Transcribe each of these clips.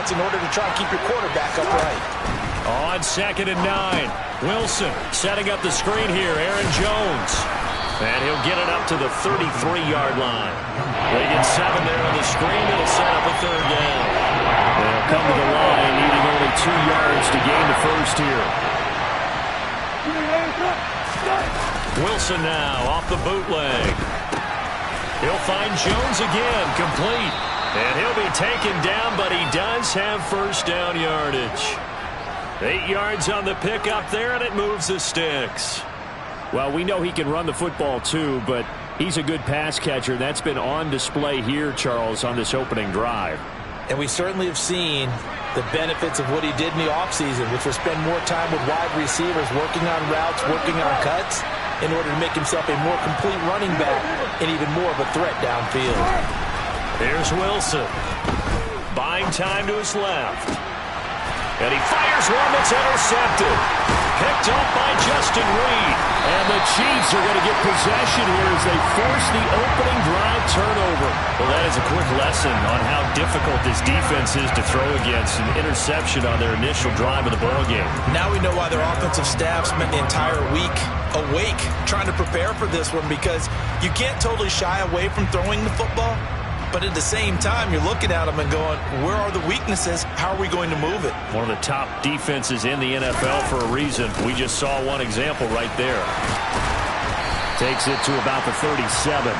spots in order to try and keep your quarterback upright. On 2nd and 9, Wilson setting up the screen here. Aaron Jones. And he'll get it up to the 33-yard line. They get 7 there on the screen. It'll set up a 3rd down. They'll come to the line, needing only 2 yards to gain the first here. Wilson now off the bootleg. He'll find Jones again, complete. And he'll be taken down, but he does have first down yardage. 8 yards on the pickup there, and it moves the sticks. Well, we know he can run the football too, but he's a good pass catcher. That's been on display here, Charles, on this opening drive. And we certainly have seen the benefits of what he did in the offseason, which was spend more time with wide receivers, working on routes, working on cuts, in order to make himself a more complete running back and even more of a threat downfield. Here's Wilson. Buying time to his left. And he fires one that's intercepted. Picked up by Justin Reed. And the Chiefs are going to get possession here as they force the opening drive turnover. Well, that is a quick lesson on how difficult this defense is to throw against. An interception on their initial drive of the ballgame. Now we know why their offensive staff spent the entire week awake trying to prepare for this one, because you can't totally shy away from throwing the football. But at the same time, you're looking at them and going, where are the weaknesses? How are we going to move it? One of the top defenses in the NFL for a reason. We just saw one example right there. Takes it to about the 37.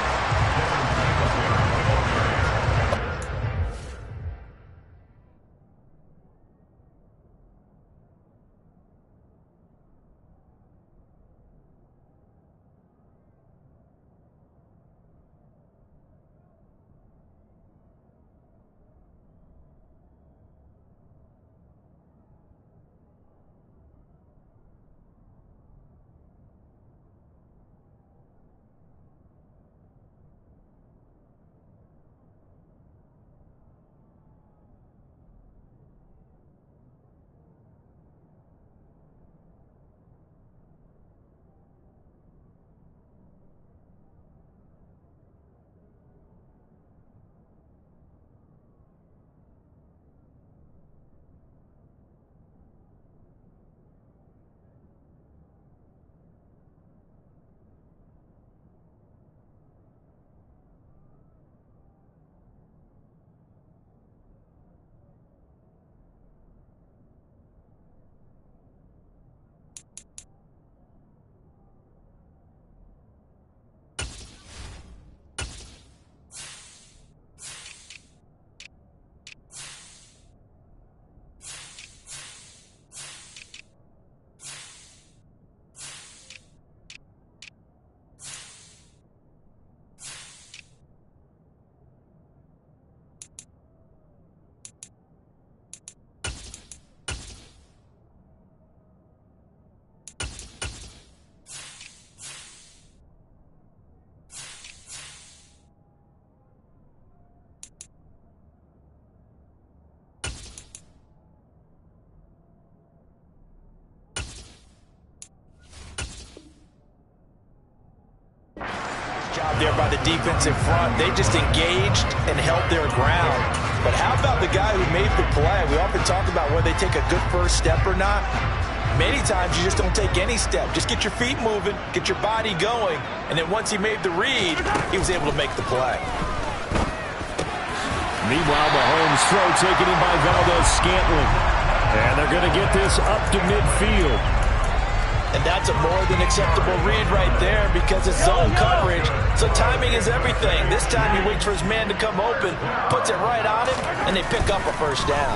There by the defensive front. They just engaged and held their ground. But how about the guy who made the play? We often talk about whether they take a good first step or not. Many times you just don't take any step. Just get your feet moving, get your body going, and then once he made the read, he was able to make the play. Meanwhile, Mahomes' throw taken in by Valdez-Scantling. And they're going to get this up to midfield. And that's a more than acceptable read right there, because it's zone coverage. So timing is everything. This time he waits for his man to come open, puts it right on him, and they pick up a first down.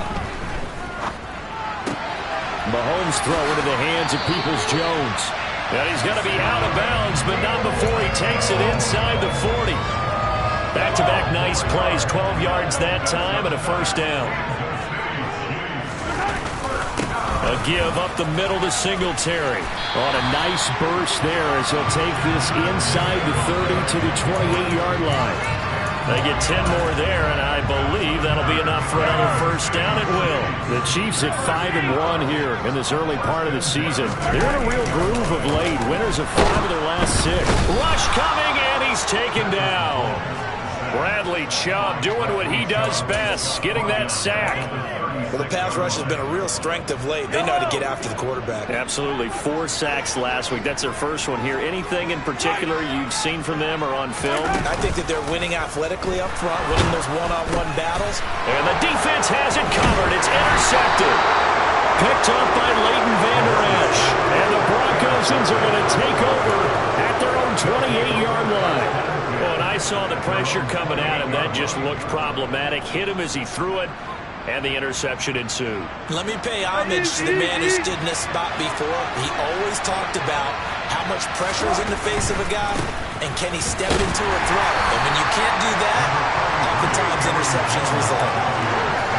Mahomes' throw into the hands of Peoples-Jones. And he's going to be out of bounds, but not before he takes it inside the 40. Back-to-back nice plays, 12 yards that time, and a first down. A give up the middle to Singletary. On a nice burst there as he'll take this inside the 30 to the 28-yard line. They get 10 more there, and I believe that'll be enough for another first down. It will. The Chiefs at 5-1 here in this early part of the season. They're in a real groove of late. Winners of 5 of their last 6. Rush coming, and he's taken down. Bradley Chubb doing what he does best, getting that sack. Well, the pass rush has been a real strength of late. They know how to get after the quarterback. Absolutely. 4 sacks last week. That's their first one here. Anything in particular you've seen from them or on film? I think that they're winning athletically up front, winning those one-on-one battles. And the defense has it covered. It's intercepted. Picked up by Leighton Vander Esch. And the Broncosians are going to take over at their own 28-yard line. Well, and I saw the pressure coming at him. That just looked problematic. Hit him as he threw it, and the interception ensued. Let me pay homage to the man who stood in this spot before. He always talked about how much pressure is in the face of a guy, and can he step into a throw. And when you can't do that, oftentimes interceptions result.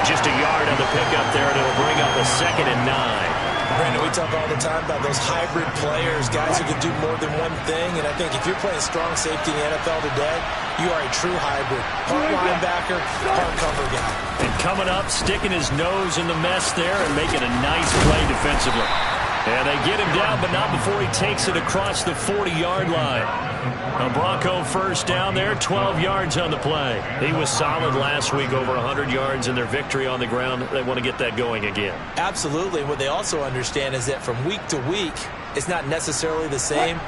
Just a yard on the pickup there, and it'll bring up a 2nd and 9. Brandon, we talk all the time about those hybrid players, guys who can do more than one thing. And I think if you're playing strong safety in the NFL today, you are a true hybrid. Part linebacker, part cover guy. And coming up, sticking his nose in the mess there and making a nice play defensively. And they get him down, but not before he takes it across the 40-yard line. A Bronco first down there, 12 yards on the play. He was solid last week, over 100 yards in their victory on the ground. They want to get that going again. Absolutely. What they also understand is that from week to week, it's not necessarily the same,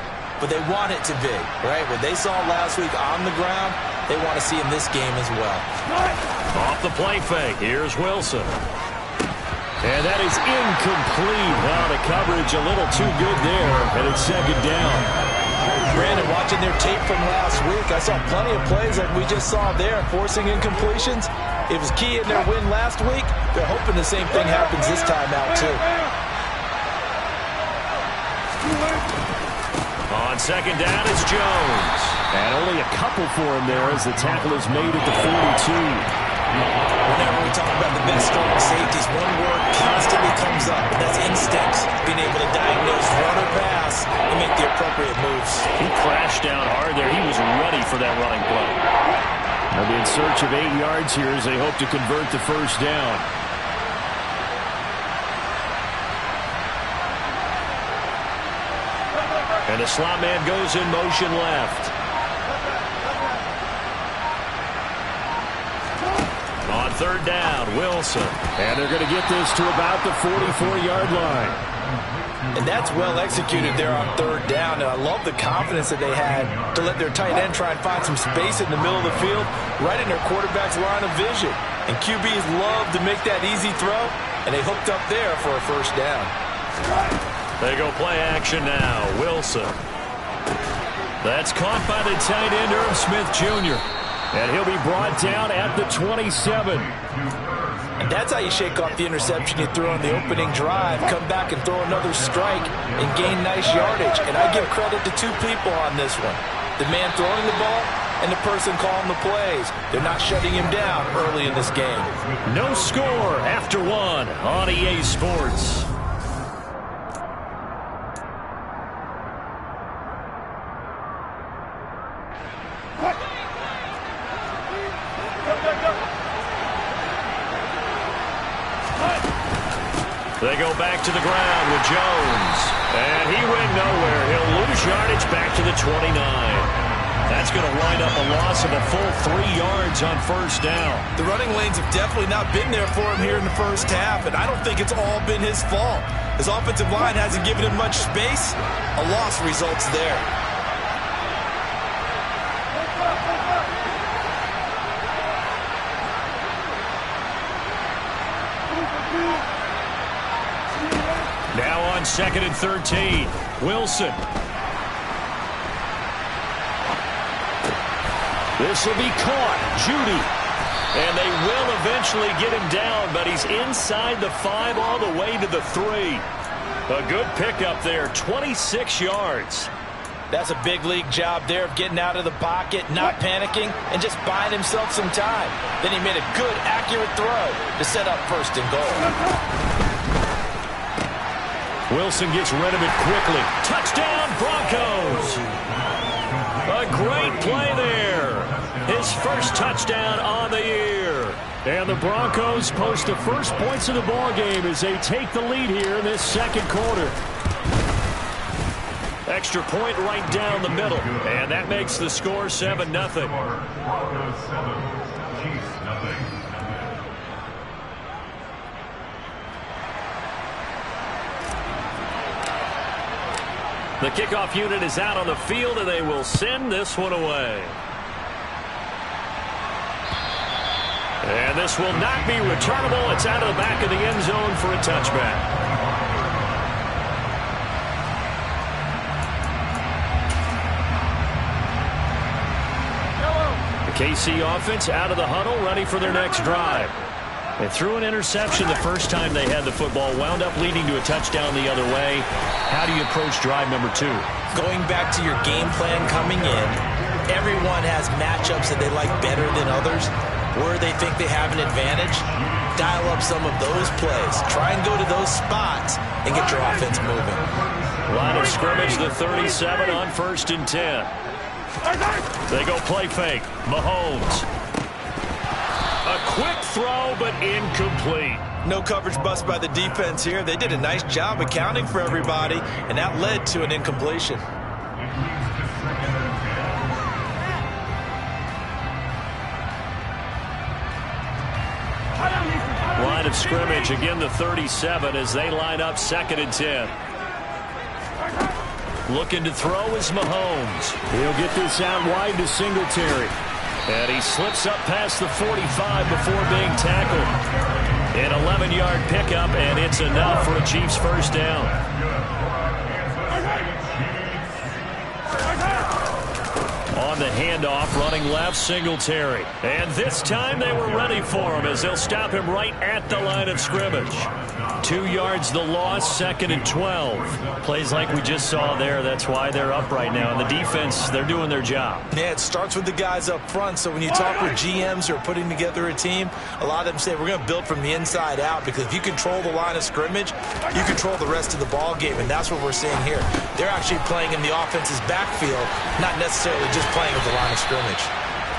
but they want it to be, right? What they saw last week on the ground, they want to see in this game as well. Off the play fake, here's Wilson. And that is incomplete. Well, the coverage a little too good there, and it's 2nd down. Brandon, watching their tape from last week, I saw plenty of plays like we just saw there, forcing incompletions. It was key in their win last week. They're hoping the same thing happens this time out, too. On 2nd down, it's Jones. And only a couple for him there as the tackle is made at the 42. Whenever we talk about the best strong safeties, one word constantly comes up, and that's instincts. Being able to diagnose run or pass and make the appropriate moves. He crashed down hard there. He was ready for that running play. They'll be in search of 8 yards here as they hope to convert the first down. And the slot man goes in motion left. On 3rd down, Wilson. And they're going to get this to about the 44-yard line. And that's well executed there on 3rd down. And I love the confidence that they had to let their tight end try and find some space in the middle of the field, right in their quarterback's line of vision. And QBs love to make that easy throw, and they hooked up there for a first down. They go play action now. Wilson. That's caught by the tight end, Irv Smith Jr. And he'll be brought down at the 27. And that's how you shake off the interception you threw on the opening drive, come back and throw another strike and gain nice yardage. And I give credit to 2 people on this one. The man throwing the ball and the person calling the plays. They're not shutting him down early in this game. No score after 1 on EA Sports. They go back to the ground with Jones. And he went nowhere. He'll lose yardage back to the 29. That's going to wind up a loss of a full 3 yards on first down. The running lanes have definitely not been there for him here in the first half, and I don't think it's all been his fault. His offensive line hasn't given him much space. A loss results there. Now on 2nd and 13, Wilson. This will be caught. Judy. And they will eventually get him down, but he's inside the 5 all the way to the 3. A good pickup there, 26 yards. That's a big league job there of getting out of the pocket, not panicking, and just buying himself some time. Then he made a good, accurate throw to set up 1st and goal. Wilson gets rid of it quickly. Touchdown, Broncos! A great play there. His first touchdown on the year. And the Broncos post the first points of the ball game as they take the lead here in this 2nd quarter. Extra point right down the middle. And that makes the score 7-0. The kickoff unit is out on the field, and they will send this one away. And this will not be returnable. It's out of the back of the end zone for a touchback. The KC offense out of the huddle, ready for their next drive. They threw an interception the first time they had the football, wound up leading to a touchdown the other way. How do you approach drive number 2? Going back to your game plan coming in, everyone has matchups that they like better than others, where they think they have an advantage. Dial up some of those plays. Try and go to those spots and get your offense moving. Line of scrimmage, the 37 on 1st and 10. They go play fake. Mahomes. A quick throw, but incomplete. No coverage bust by the defense here. They did a nice job accounting for everybody, and that led to an incompletion. Line of scrimmage, again the 37 as they line up 2nd and 10. Looking to throw is Mahomes. He'll get this out wide to Singletary. And he slips up past the 45 before being tackled. An 11-yard pickup, and it's enough for a Chiefs first down. On the handoff, running left, Singletary. And this time they were ready for him as they'll stop him right at the line of scrimmage. 2 yards the loss, 2nd and 12. Plays like we just saw there. That's why they're up right now. And the defense, they're doing their job. Yeah, it starts with the guys up front. So when you talk with GMs who are putting together a team, a lot of them say we're going to build from the inside out, because if you control the line of scrimmage, you control the rest of the ball game. And that's what we're seeing here. They're actually playing in the offense's backfield, not necessarily just playing at the line of scrimmage.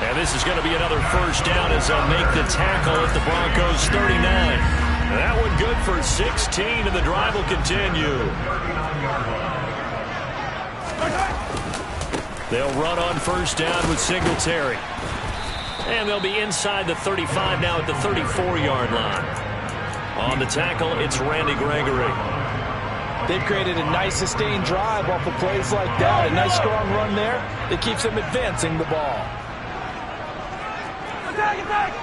And this is going to be another first down as they'll make the tackle at the Broncos 39. That one good for 16, and the drive will continue. They'll run on first down with Singletary. And they'll be inside the 35 now at the 34-yard line. On the tackle, it's Randy Gregory. They've created a nice sustained drive off of plays like that. A nice strong run there that keeps them advancing the ball. Attack!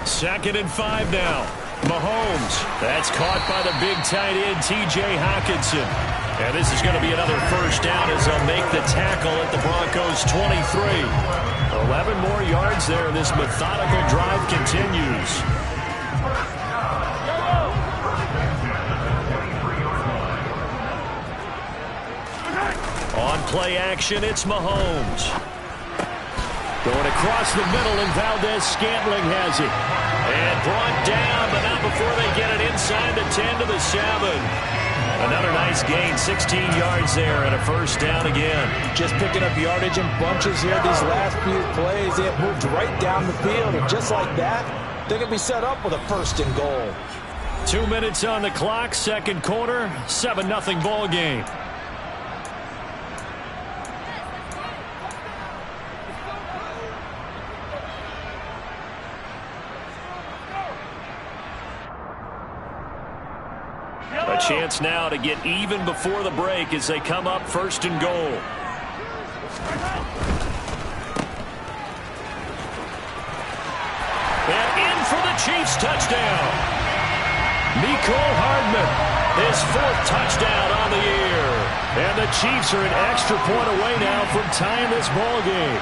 2nd and 5 now. Mahomes. That's caught by the big tight end, T.J. Hockenson. And this is going to be another first down as they'll make the tackle at the Broncos 23. 11 more yards there. This methodical drive continues. On play action, it's Mahomes. Going across the middle, and Valdez-Scantling has it. And brought down, but not before they get it inside the 10 to the 7. Another nice gain, 16 yards there, and a first down again. Just picking up yardage in bunches here these last few plays. They have moved right down the field, and just like that, they're going to be set up with a 1st and goal. 2 minutes on the clock, 2nd quarter, 7-0 ball game. A chance now to get even before the break as they come up 1st and goal. And in for the Chiefs touchdown. Mecole Hardman, his 4th touchdown on the year. And the Chiefs are an extra point away now from tying this ball game.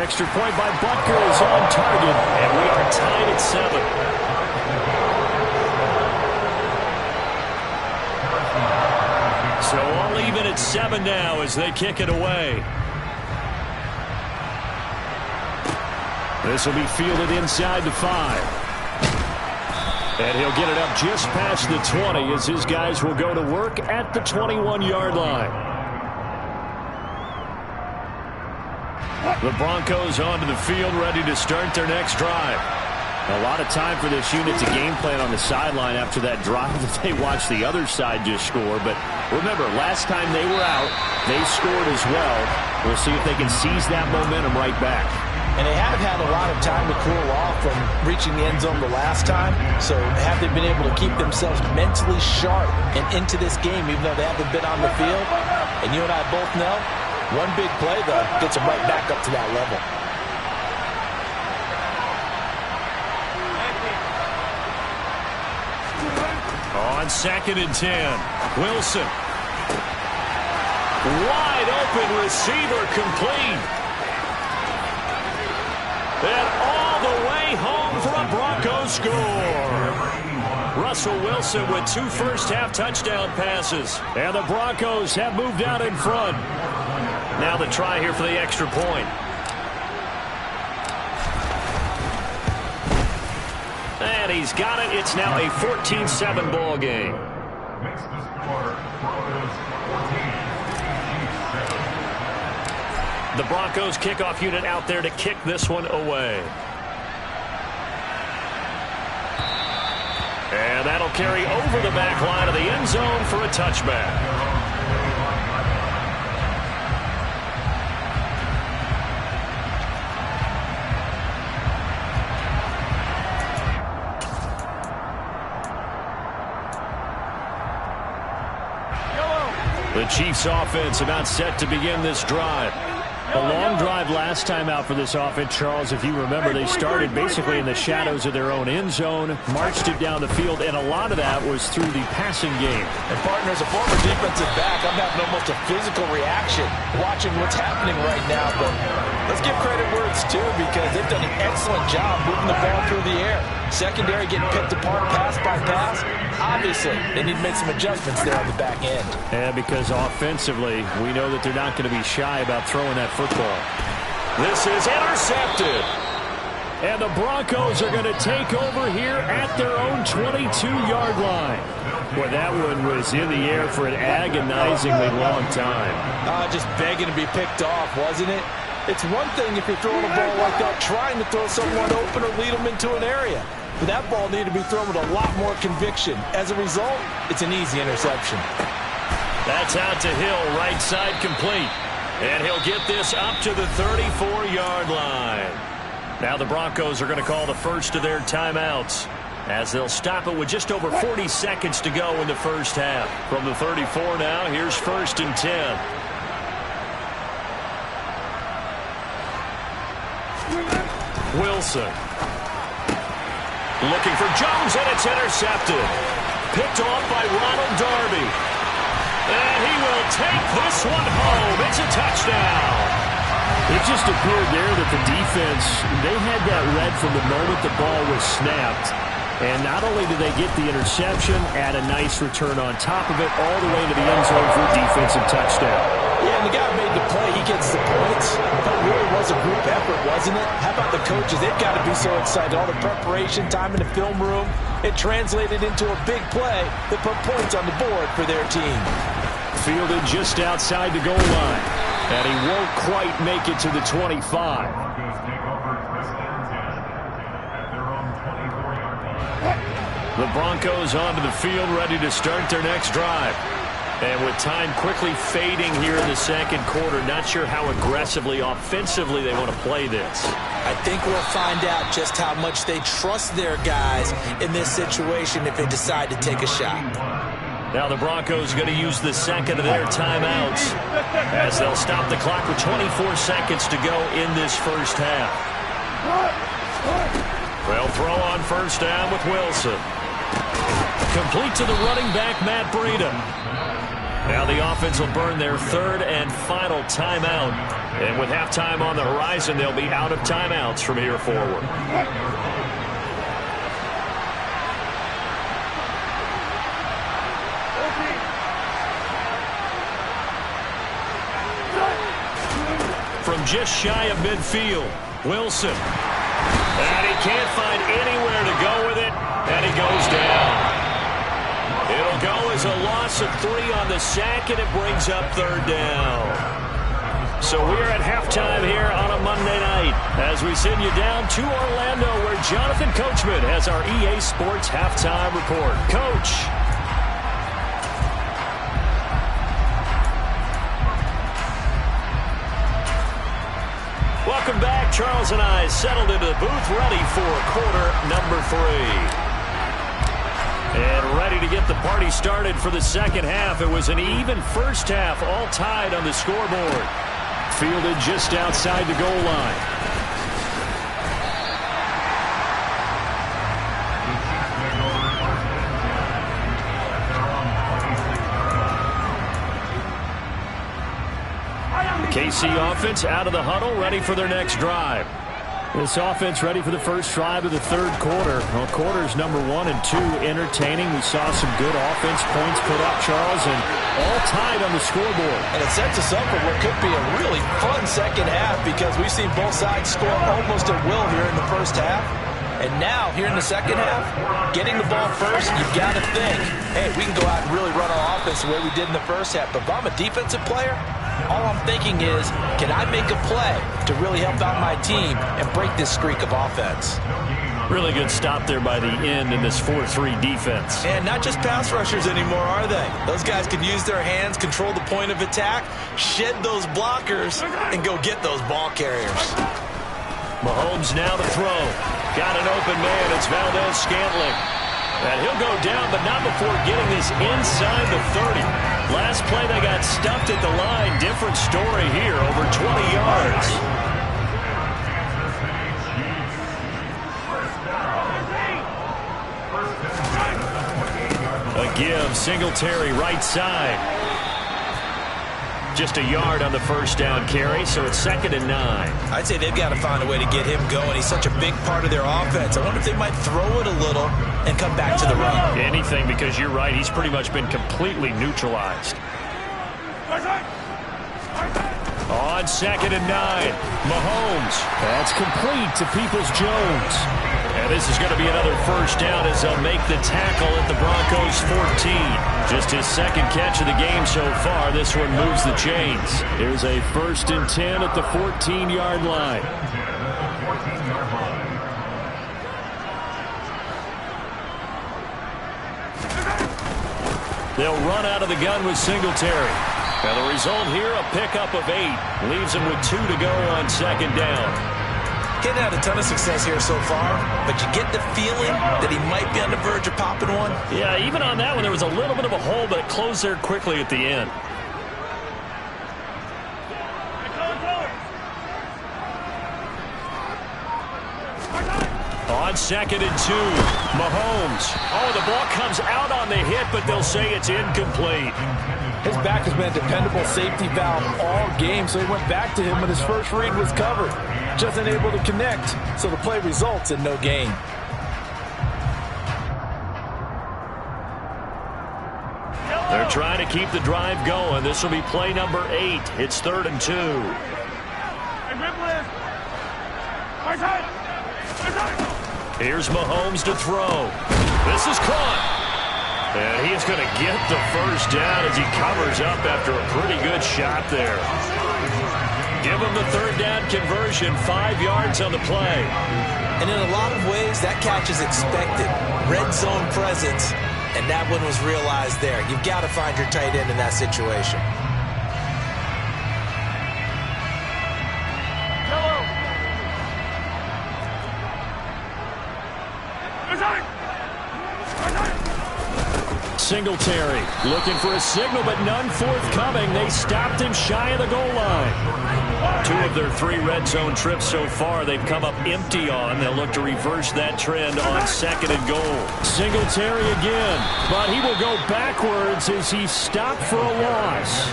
Extra point by Butker is on target, and we are tied at 7. So all even at 7 now as they kick it away. This will be fielded inside the 5. And he'll get it up just past the 20 as his guys will go to work at the 21-yard line. The Broncos onto the field, ready to start their next drive. A lot of time for this unit to game plan on the sideline after that drive that they watched the other side just score. But remember, last time they were out, they scored as well. We'll see if they can seize that momentum right back. And they haven't had a lot of time to cool off from reaching the end zone the last time. So have they been able to keep themselves mentally sharp and into this game, even though they haven't been on the field? And you and I both know, one big play, though, gets them right back up to that level. On 2nd and 10, Wilson. Wide open receiver complete. And all the way home for a Broncos score. Russell Wilson with 2 first-half touchdown passes. And the Broncos have moved out in front. Now the try here for the extra point. And he's got it. It's now a 14-7 ball game. The Broncos kickoff unit out there to kick this one away. And that'll carry over the back line of the end zone for a touchback. The Chiefs offense about set to begin this drive. A long drive last time out for this offense, Charles. If you remember, they started basically in the shadows of their own end zone, marched it down the field, and a lot of that was through the passing game. And partner, as a former defensive back, I'm having almost a physical reaction watching what's happening right now. But let's give credit where it's due, because they've done an excellent job moving the ball through the air. Secondary getting picked apart pass by pass. Obviously, they need to make some adjustments there on the back end. And because offensively, we know that they're not going to be shy about throwing that football. This is intercepted. And the Broncos are going to take over here at their own 22-yard line. Well, that one was in the air for an agonizingly long time. Just begging to be picked off, wasn't it? It's one thing if you're throwing a ball like that, trying to throw someone open or lead them into an area. But that ball needed to be thrown with a lot more conviction. As a result, it's an easy interception. That's out to Hill, right side complete. And he'll get this up to the 34-yard line. Now the Broncos are going to call the first of their timeouts, as they'll stop it with just over 40 seconds to go in the first half. From the 34 now, here's 1st and 10. Wilson. Looking for Jones, and it's intercepted. Picked off by Ronald Darby. And he will take this one home. It's a touchdown. It just appeared there that the defense, they had that read from the moment the ball was snapped. And not only did they get the interception, add a nice return on top of it, all the way to the end zone for a defensive touchdown. Yeah, and the guy who made the play, he gets the points. That really was a group effort, wasn't it? How about the coaches? They've got to be so excited. All the preparation time in the film room, it translated into a big play that put points on the board for their team. Fielded just outside the goal line. And he won't quite make it to the 25. The Broncos onto the field, ready to start their next drive. And with time quickly fading here in the second quarter, not sure how aggressively, offensively they want to play this. I think we'll find out just how much they trust their guys in this situation if they decide to take a shot. Now the Broncos are going to use the second of their timeouts, as they'll stop the clock with 24 seconds to go in this first half. They'll throw on first down with Wilson. Complete to the running back, Matt Breida. Now the offense will burn their third and final timeout. And with halftime on the horizon, they'll be out of timeouts from here forward. From just shy of midfield, Wilson. And he can't find anywhere to go with it, and he goes down. It'll go as a loss of 3 on the sack, and it brings up third down. So we're at halftime here on a Monday night as we send you down to Orlando, where Jonathan Coachman has our EA Sports halftime report. Coach. Well, Welcome back. Charles and I settled into the booth, ready for quarter number 3. And ready to get the party started for the second half. It was an even first half, all tied on the scoreboard. Fielded just outside the goal line. KC offense out of the huddle, ready for their next drive. This offense ready for the first drive of the third quarter. Well, quarters number 1 and 2 entertaining. We saw some good offense points put up, Charles, and all tied on the scoreboard. And it sets us up for what could be a really fun second half because we've seen both sides score almost at will here in the first half. And now, here in the second half, getting the ball first, you've got to think, hey, we can go out and really run our offense the way we did in the first half. But if I'm a defensive player, all I'm thinking is, can I make a play to really help out my team and break this streak of offense? Really good stop there by the end in this 4-3 defense. And not just pass rushers anymore, are they? Those guys can use their hands, control the point of attack, shed those blockers, and go get those ball carriers. Mahomes now to throw. Got an open man. It's Valdez-Scantling. And he'll go down, but not before getting this inside the 30. Last play, they got stuffed at the line. Different story here, over 20 yards. A give, Singletary right side. Just a yard on the first down carry, so it's 2nd and 9. I'd say they've got to find a way to get him going. He's such a big part of their offense. I wonder if they might throw it a little and come back to the run. Anything, because you're right. He's pretty much been completely neutralized. On 2nd and 9, Mahomes. That's complete to Peoples-Jones. And this is going to be another first down as they'll make the tackle at the Broncos 14. Just his second catch of the game so far. This one moves the chains. Here's a 1st and 10 at the 14-yard line. They'll run out of the gun with Singletary. And the result here, a pickup of 8. Leaves him with 2 to go on 2nd down. He's had a ton of success here so far, but you get the feeling that he might be on the verge of popping one. Yeah, even on that one, there was a little bit of a hole, but it closed there quickly at the end. On 2nd and 2, Mahomes. Oh, the ball comes out on the hit, but they'll say it's incomplete. His back has been a dependable safety valve all game, so he went back to him when his first read was covered. Just unable to connect, so the play results in no gain. They're trying to keep the drive going. This will be play number 8. It's 3rd and 2. Here's Mahomes to throw. This is caught. And he is going to get the first down as he covers up after a pretty good shot there. Give him the 3rd down conversion, 5 yards on the play. And in a lot of ways, that catch is expected. Red zone presence, and that one was realized there. You've got to find your tight end in that situation. Singletary looking for a signal, but none forthcoming. They stopped him shy of the goal line. 2 of their 3 red zone trips so far they've come up empty on. They'll look to reverse that trend on 2nd and goal. Singletary again, but he will go backwards as he stopped for a loss.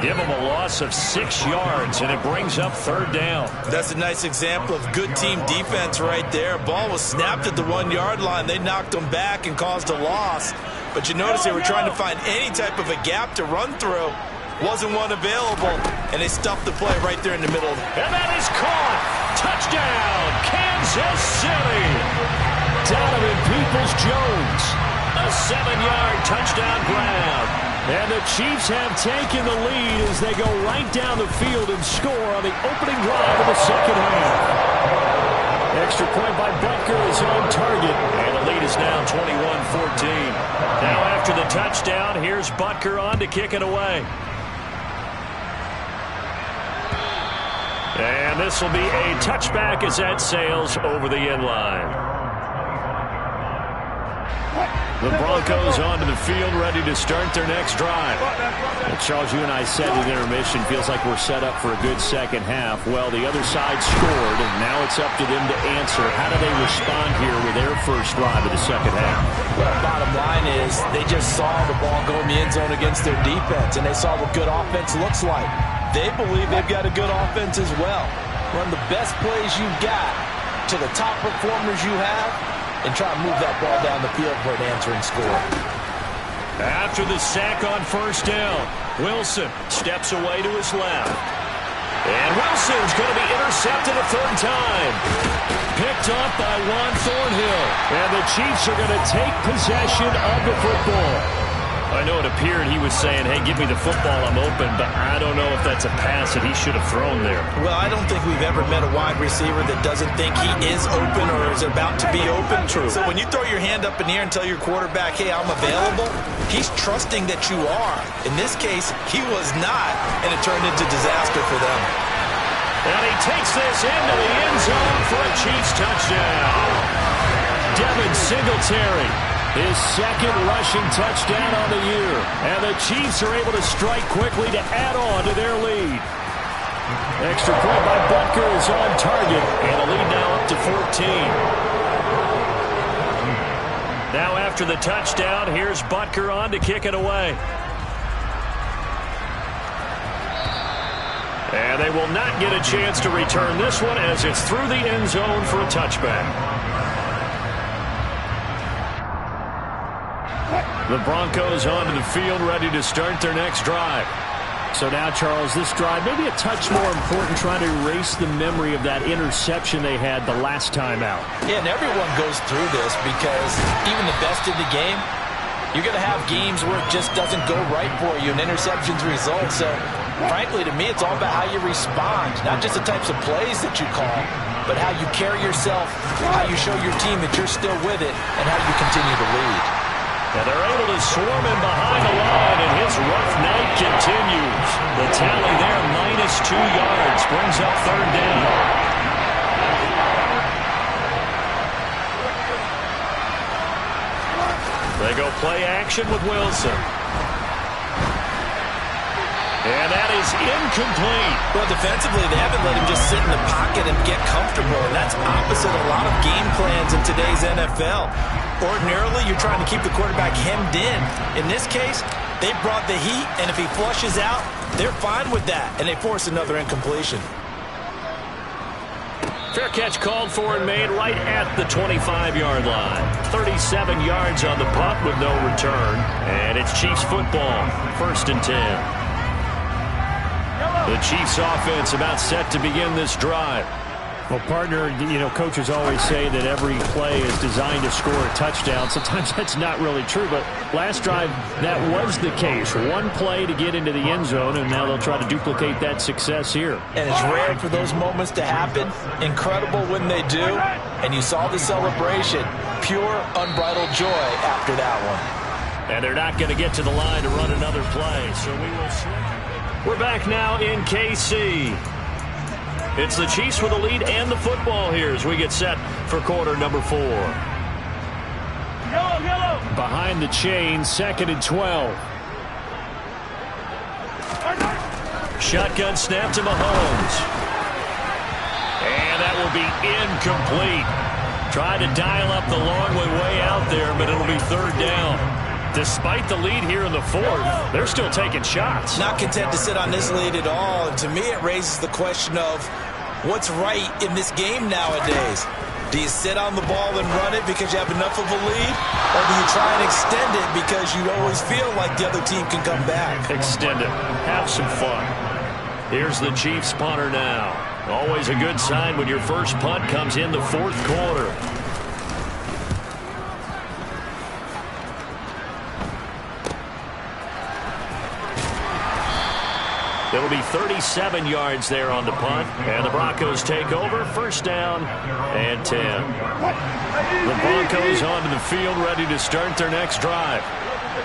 Give him a loss of 6 yards, and it brings up 3rd down. That's a nice example of good team defense right there. Ball was snapped at the 1-yard line. They knocked him back and caused a loss. But you notice they were trying to find any type of a gap to run through. Wasn't one available, and they stuffed the play right there in the middle. And that is caught. Touchdown, Kansas City. Donovan Peoples-Jones. A 7-yard touchdown grab. And the Chiefs have taken the lead as they go right down the field and score on the opening drive of the second half. Extra point by Butker is on target. And the lead is now 21-14. Now after the touchdown, here's Butker on to kick it away. And this will be a touchback as that sails over the end line. The Broncos onto the field, ready to start their next drive. Well, Charles, you and I said in intermission, feels like we're set up for a good second half. Well, the other side scored, and now it's up to them to answer. How do they respond here with their first drive of the second half? Well, bottom line is they just saw the ball go in the end zone against their defense, and they saw what good offense looks like. They believe they've got a good offense as well. Run the best plays you've got to the top performers you have, and try to move that ball down the field for an answering score. After the sack on first down, Wilson steps away to his left. And Wilson's going to be intercepted a third time. Picked up by Juan Thornhill. And the Chiefs are going to take possession of the football. I know it appeared he was saying, hey, give me the football, I'm open, but I don't know if that's a pass that he should have thrown there. Well, I don't think we've ever met a wide receiver that doesn't think he is open or is about to be open. True. So when you throw your hand up in the air and tell your quarterback, hey, I'm available, he's trusting that you are. In this case, he was not, and it turned into disaster for them. And he takes this into the end zone for a Chiefs touchdown. Devin Singletary, his second rushing touchdown on the year. And the Chiefs are able to strike quickly to add on to their lead. Extra point by Butker is on target. And the lead now up to 14. Now after the touchdown, here's Butker on to kick it away. And they will not get a chance to return this one as it's through the end zone for a touchback. The Broncos onto the field, ready to start their next drive. So now, Charles, this drive maybe a touch more important, trying to erase the memory of that interception they had the last time out. Yeah, and everyone goes through this because even the best in the game, you're going to have games where it just doesn't go right for you and interceptions result. So, frankly, to me, it's all about how you respond, not just the types of plays that you call, but how you carry yourself, how you show your team that you're still with it, and how you continue to lead. And they're able to swarm him behind the line, and his rough night continues. The tally there, -2 yards, brings up third down. They go play action with Wilson. And that is incomplete. Well, defensively, they haven't let him just sit in the pocket and get comfortable, and that's opposite a lot of game plans in today's NFL. Ordinarily, you're trying to keep the quarterback hemmed in. In this case, they brought the heat, and if he flushes out, they're fine with that, and they force another incompletion. Fair catch called for and made right at the 25-yard line. 37 yards on the punt with no return, and it's Chiefs football, 1st and 10. The Chiefs offense about set to begin this drive. Well, partner, you know, coaches always say that every play is designed to score a touchdown. Sometimes that's not really true, but last drive, that was the case. One play to get into the end zone, and now they'll try to duplicate that success here. And it's rare for those moments to happen. Incredible when they do. And you saw the celebration. Pure, unbridled joy after that one. And they're not going to get to the line to run another play, so we will switch. We're back now in KC. It's the Chiefs with the lead and the football here as we get set for quarter number 4. Behind the chain, 2nd and 12. Shotgun snap to Mahomes. And that will be incomplete. Tried to dial up the long way out there, but it'll be third down. Despite the lead here in the 4th, they're still taking shots. Not content to sit on this lead at all. And to me, it raises the question of what's right in this game nowadays. Do you sit on the ball and run it because you have enough of a lead? Or do you try and extend it because you always feel like the other team can come back? Extend it. Have some fun. Here's the Chiefs punter now. Always a good sign when your first punt comes in the 4th quarter. It'll be 37 yards there on the punt, and the Broncos take over, 1st down and 10. The Broncos onto the field, ready to start their next drive.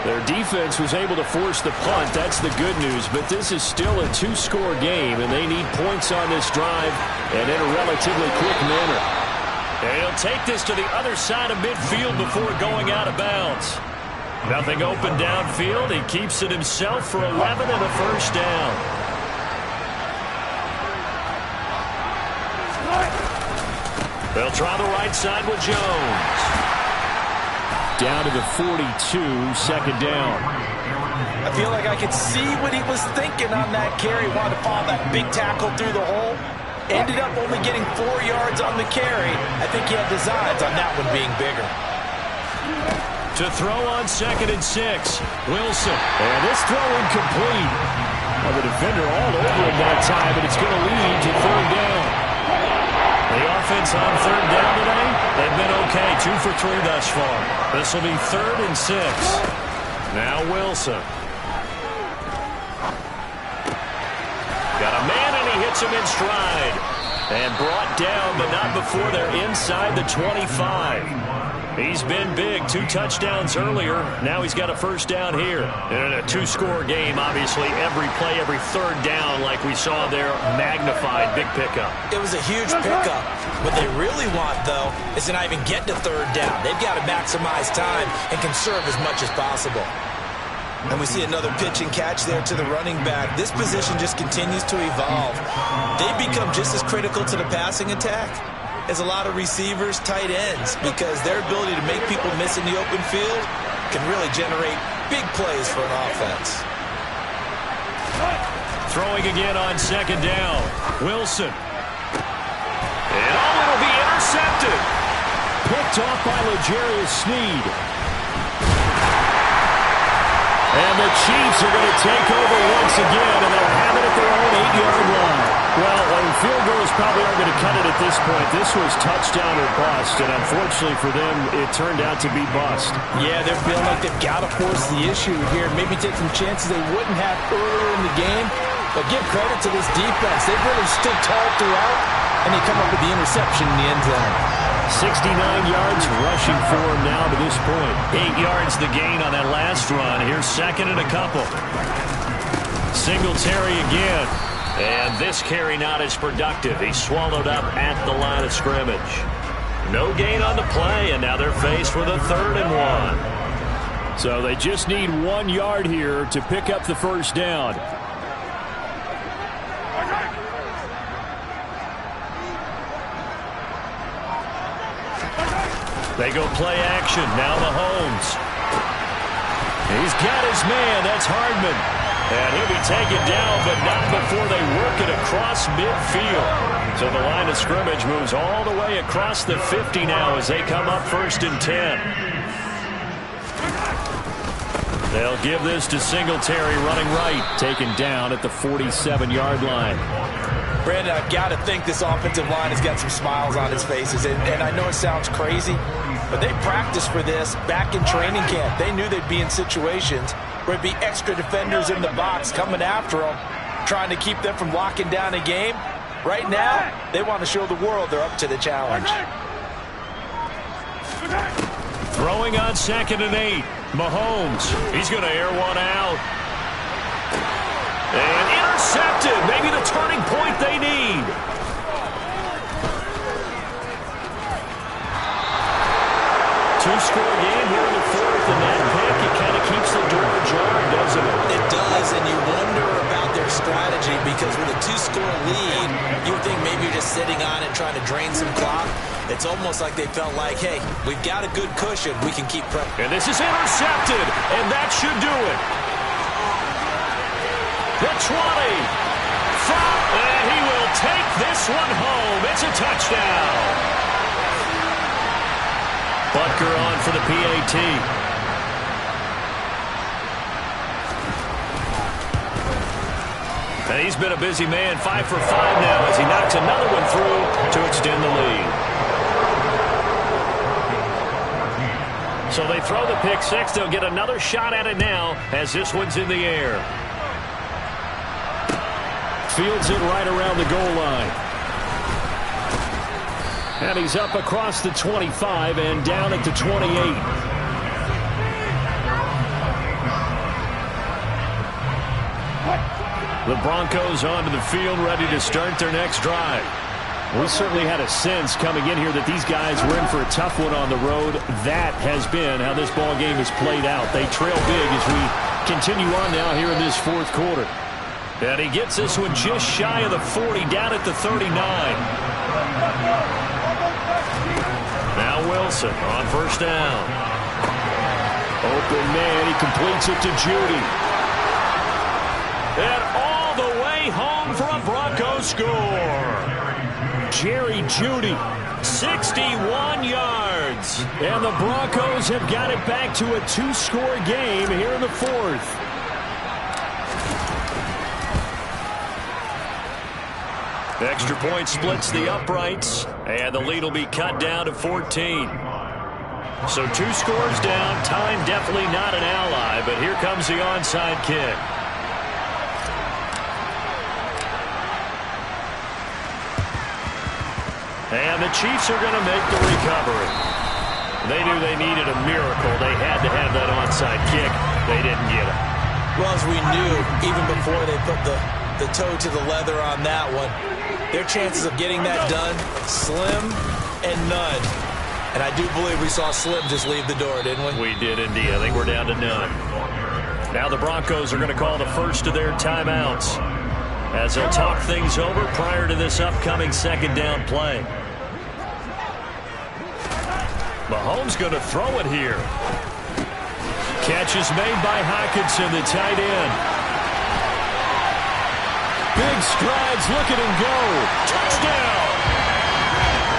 Their defense was able to force the punt. That's the good news. But this is still a 2-score game, and they need points on this drive and in a relatively quick manner. And he'll take this to the other side of midfield before going out of bounds. Nothing open downfield. He keeps it himself for 11 and a first down. They'll try the right side with Jones. Down to the 42, second down. I feel like I could see what he was thinking on that carry. Wanted to follow that big tackle through the hole. Ended up only getting 4 yards on the carry. I think he had designs on that one being bigger. To throw on 2nd and 6. Wilson. And this throw incomplete. Well, the defender all over him that time, but it's going to lead to 3rd down. The offense on 3rd down today, they've been okay. 2 for 3 thus far. This will be 3rd and 6. Now Wilson. Got a man, and he hits him in stride. And brought down, but not before they're inside the 25. He's been big. 2 touchdowns earlier. Now he's got a first down here. And in a 2-score game, obviously, every play, every 3rd down, like we saw there, magnified. Big pickup. It was a huge pickup. What they really want, though, is to not even get to 3rd down. They've got to maximize time and conserve as much as possible. And we see another pitch and catch there to the running back. This position just continues to evolve. They become just as critical to the passing attack as a lot of receivers, tight ends, because their ability to make people miss in the open field can really generate big plays for an offense. Throwing again on 2nd down. Wilson. And it'll be intercepted. Picked off by L'Jarius Sneed. And the Chiefs are going to take over once again, and they'll have it at their own 8-yard line. Well, field goals probably aren't going to cut it at this point. This was touchdown or bust, and unfortunately for them, it turned out to be bust. Yeah, they're feeling like they've got to force the issue here. Maybe take some chances they wouldn't have earlier in the game. But give credit to this defense. They've really stood tall throughout, and they come up with the interception in the end zone. 69 yards rushing for him now to this point. 8 yards the gain on that last run. Here's 2nd and a couple. Singletary again. And this carry not as productive. He's swallowed up at the line of scrimmage. No gain on the play, and now they're faced with a 3rd and 1. So they just need 1 yard here to pick up the first down. They go play action. Now Mahomes. He's got his man. That's Hardman. And he'll be taken down, but not before they work it across midfield. So the line of scrimmage moves all the way across the 50 now as they come up 1st and 10. They'll give this to Singletary running right. Taken down at the 47-yard line. Brandon, I've got to think this offensive line has got some smiles on his faces. And I know it sounds crazy, but they practiced for this back in training camp. They knew they'd be in situations where it'd be extra defenders in the box coming after them, trying to keep them from locking down a game. Right now, they want to show the world they're up to the challenge. Throwing on 2nd and 8. Mahomes. He's going to air one out. And intercepted. Maybe the turning point they need. Two-score game here in the 4th, and that pick, it kind of keeps the door ajar, doesn't it? It does, and you wonder about their strategy, because with a 2-score lead, you would think maybe you're just sitting on it trying to drain some clock. It's almost like they felt like, hey, we've got a good cushion. We can keep pressing. And this is intercepted, and that should do it. The 20. And he will take this one home. It's a touchdown. Butker on for the PAT. And he's been a busy man. 5 for 5 now as he knocks another one through to extend the lead. So they throw the pick six. They'll get another shot at it now as this one's in the air. Fields it right around the goal line. And he's up across the 25 and down at the 28. The Broncos onto the field, ready to start their next drive. We certainly had a sense coming in here that these guys were in for a tough one on the road. That has been how this ball game has played out. They trail big as we continue on now here in this fourth quarter. And he gets this one just shy of the 40, down at the 39. Now Wilson on first down. Open man, he completes it to Judy. And all the way home for a Bronco score. Jerry Judy, 61 yards. And the Broncos have got it back to a two-score game here in the fourth. Extra point splits the uprights, and the lead will be cut down to 14. So 2 scores down. Time definitely not an ally, but here comes the onside kick. And the Chiefs are going to make the recovery. They knew they needed a miracle. They had to have that onside kick. They didn't get it. Well, as we knew, even before they put the toe to the leather on that one, their chances of getting that done, slim and none. And I do believe we saw Slim just leave the door, didn't we? We did indeed. I think we're down to none. Now the Broncos are going to call the first of their timeouts as they'll talk things over prior to this upcoming second down play. Mahomes going to throw it here. Catch is made by Hockenson, the tight end. Big strides, look at him go. Touchdown!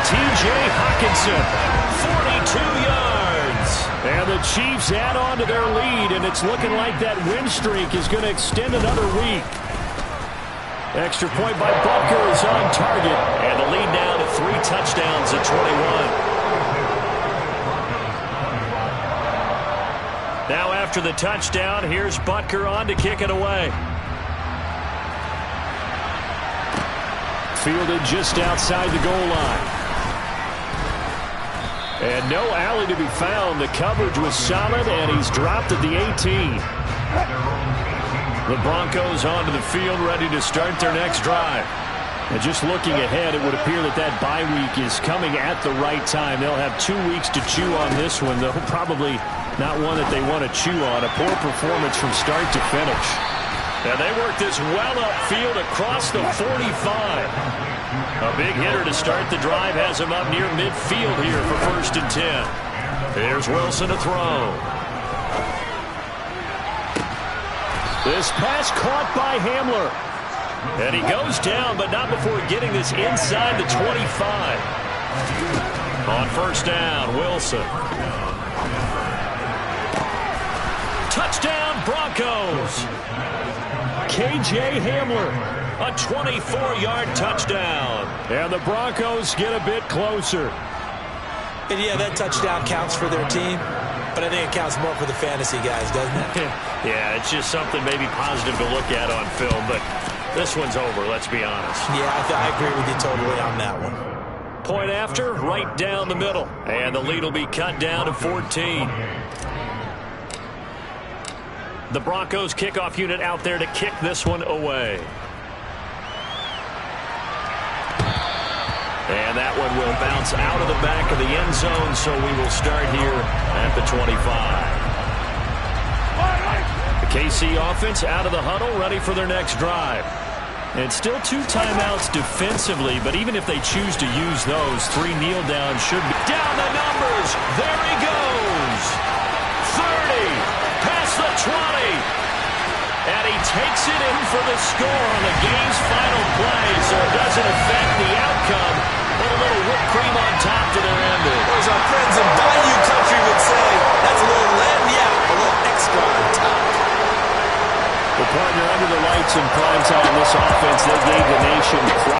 T.J. Hockenson, 42 yards. And the Chiefs add on to their lead, and it's looking like that win streak is going to extend another week. Extra point by Butker is on target. And the lead now to 3 touchdowns at 21. Now after the touchdown, here's Butker on to kick it away. Fielded just outside the goal line. And no alley to be found. The coverage was solid, and he's dropped at the 18. The Broncos onto the field, ready to start their next drive. And just looking ahead, it would appear that that bye week is coming at the right time. They'll have 2 weeks to chew on this one, though probably not one that they want to chew on. A poor performance from start to finish. And they work this well upfield across the 45. A big hitter to start the drive has him up near midfield here for 1st and 10. Here's Wilson to throw. This pass caught by Hamler. And he goes down, but not before getting this inside the 25. On 1st down, Wilson. Touchdown, Broncos. K.J. Hamler. A 24-yard touchdown. And the Broncos get a bit closer. And yeah, that touchdown counts for their team, but I think it counts more for the fantasy guys, doesn't it? Yeah, it's just something maybe positive to look at on film, but this one's over, let's be honest. Yeah, I agree with you totally on that one. Point after, right down the middle. And the lead will be cut down to 14. The Broncos kickoff unit out there to kick this one away. And that one will bounce out of the back of the end zone, so we will start here at the 25. The KC offense out of the huddle, ready for their next drive. And still 2 timeouts defensively, but even if they choose to use those, 3 kneel downs should be. Down the numbers. There he goes. 30. Past the 20. And he takes it in for the score on the game's final play, so it doesn't affect the outcome. But a little whipped cream on top to their ending. Or as our friends in Bayou Country would say, that's a little lagniappe, a little extra on top. The partner under the lights in prime time, this offense, they gave the nation